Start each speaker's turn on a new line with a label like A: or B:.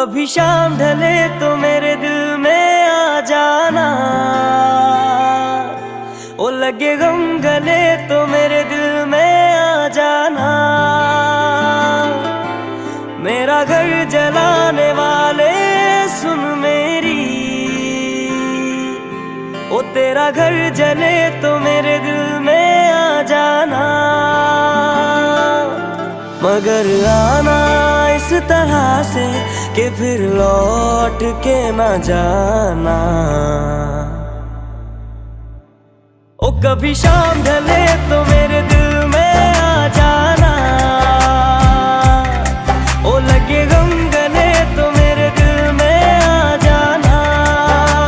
A: कभी शाम ढले तो मेरे दिल में आ जाना, ओ लगे गम गले तो मेरे दिल में आ जाना। मेरा घर जलाने वाले सुन मेरी, ओ तेरा घर जले तो मेरे दिल में आ जाना। मगर आना इस तरह से कि फिर लौट के ना जाना। ओ कभी शाम ढले तो